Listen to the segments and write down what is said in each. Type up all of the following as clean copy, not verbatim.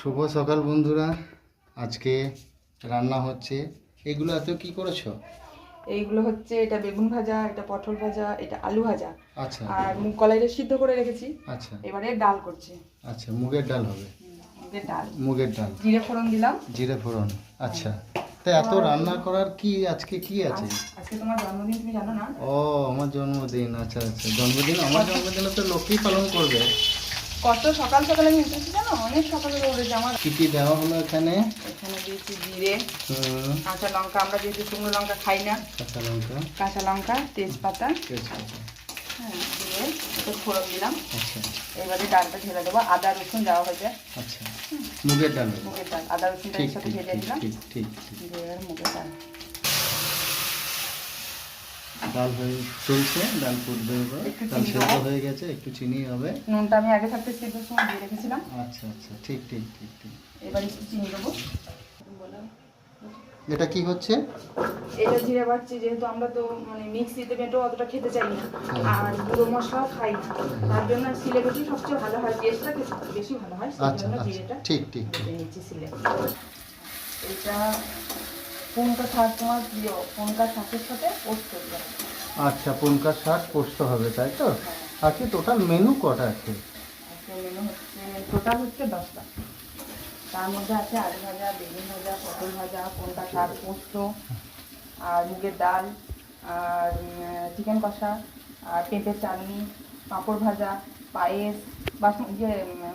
শুভ সকাল বন্ধুরা। আজকে রান্না হচ্ছে। এগুলো এত কি করেছো? এইগুলো হচ্ছে এটা বেগুন ভাজা, এটা পটল ভাজা, এটা আলু ভাজা। আচ্ছা আর মুগ কলাইটা সিদ্ধ করে রেখেছি। আচ্ছা এবারে ডাল করছি। আচ্ছা, মুগের ডাল হবে। মুগের ডাল, মুগের ডাল, জিরে ফোড়ন দিলাম। জিরে ফোড়ন। আচ্ছা, তা এত রান্না করার কি আজকে কি আছে? আজকে তোমার জন্মদিন, তুমি জানো না? ও, আমার জন্মদিন। আচ্ছা আচ্ছা, জন্মদিন। আমার জন্মদিনে তো লক্ষ্মী পালন করবে। কত সকাল সকালে আমি উঠেছি জানো, অনেক সকালে উঠেছি। আমার কি কি দেওয়া হলো এখানে? এখানে দিয়েছি জিরে, হুম, কাঁচা লঙ্কা, আমরা যেহেতু শুকনো লঙ্কা খাই না, কাঁচা লঙ্কা, কাঁচা লঙ্কা, তেজপাতা, তেজপাতা। হ্যাঁ, দিয়ে একটু ফোড়ন দিলাম। আচ্ছা এবারে ডালটা ঢেলে দেবো। আদা রসুন দেওয়া হয়েছে। আচ্ছা, মুগের ডাল হবে। মুগের ডাল, আদা রসুনটা ঠিক একসাথে ঠিক ভেজে ঠিক দিলাম। ঠিক ঠিক ঠিক। দিয়ে এবার মুগের ডাল। ডাল হয়ে চলছে, ডাল ফুটবে এবার। একটু ডাল চিনি সেদ্ধ দেবো। হয়ে গেছে, একটু চিনি হবে। নুনটা আমি আগে থাকতে সিদ্ধর সময় দিয়ে রেখেছিলাম। আচ্ছা আচ্ছা, ঠিক ঠিক ঠিক ঠিক। এবার একটু চিনি দেবো। এটা কি হচ্ছে? এটা জিরে বাড়ছি, যেহেতু আমরা তো মানে মিক্সিতে বেটো অতটা খেতে চাই না, আর গুঁড়ো মশলাও খাই না, তার জন্য সিলে বেটেই সবচেয়ে ভালো হয়, টেস্টটা বেশি ভালো হয়, সেই আচ্ছা জন্য আচ্ছা, জিরেটা ঠিক ঠিক ঠিক। বেটে নিচ্ছি সিলে। এটা পুনকা শাক, তোমার প্রিয় পুনকা শাকের সাথে পোস্ত দিলাম। আচ্ছা, পুনকা শাক পোস্ত হবে, তাই তো? আজকে টোটাল মেনু কটা আছে? আজকে মেনু হচ্ছে, টোটাল হচ্ছে 10টা। তার মধ্যে আছে আলু ভাজা, বেগুন ভাজা, পটল ভাজা, পুনকা শাক, পোস্ত, আর মুগের ডাল, আর চিকেন কষা, আর পেঁপের চাটনি, পাঁপড় ভাজা, পায়েস,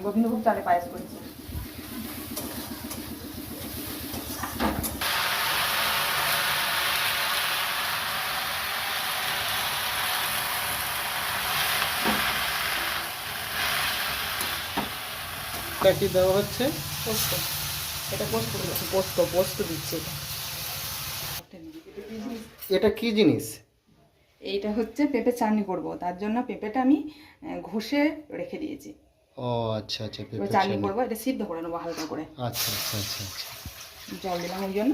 গোবিন্দভোগ চালে পায়েস করেছি। এটা কি দেওয়া হচ্ছে? পোস্ত, এটা পোস্ত দিচ্ছি, পোস্ত পোস্ত দিচ্ছি। এটা কি জিনিস? এইটা হচ্ছে পেঁপের চাটনি করব, তার জন্য পেঁপেটা আমি ঘষে রেখে দিয়েছি। ও আচ্ছা আচ্ছা, এবার পেঁপে চাটনি চাটনি। করবো, এটা সিদ্ধ করে নেবো হালকা করে। আচ্ছা আচ্ছা আচ্ছা আচ্ছা। জল দিলাম ওই জন্য।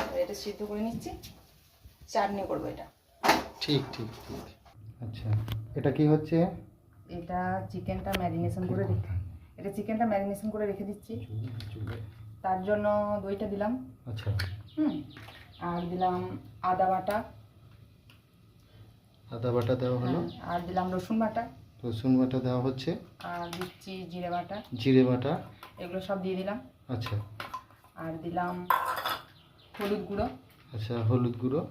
এবার এটা সিদ্ধ করে নিচ্ছি, চাটনি করবো এটা। ঠিক ঠিক ঠিক। আচ্ছা, এটা কি হচ্ছে? এটা চিকেনটা ম্যারিনেশন করে রেখে দিচ্ছি। তার জন্য দইটা দিলাম। আচ্ছা, আর দিলাম আদা বাটা। আদা বাটা দেওয়া হলো। আর দিলাম রসুন বাটা। রসুন বাটা দেওয়া হচ্ছে। আর দিচ্ছি জিরে বাটা। জিরে বাটা। এগুলো সব দিয়ে দিলাম। আচ্ছা আর দিলাম হলুদ গুঁড়ো। আচ্ছা, হলুদ গুঁড়ো।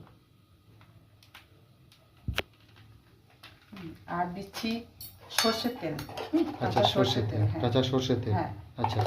আর দিচ্ছি সর্ষের তেল। আচ্ছা, সর্ষের তেল, হ্যাঁ। কাঁচা সর্ষের তেল। হ্যাঁ। আচ্ছা।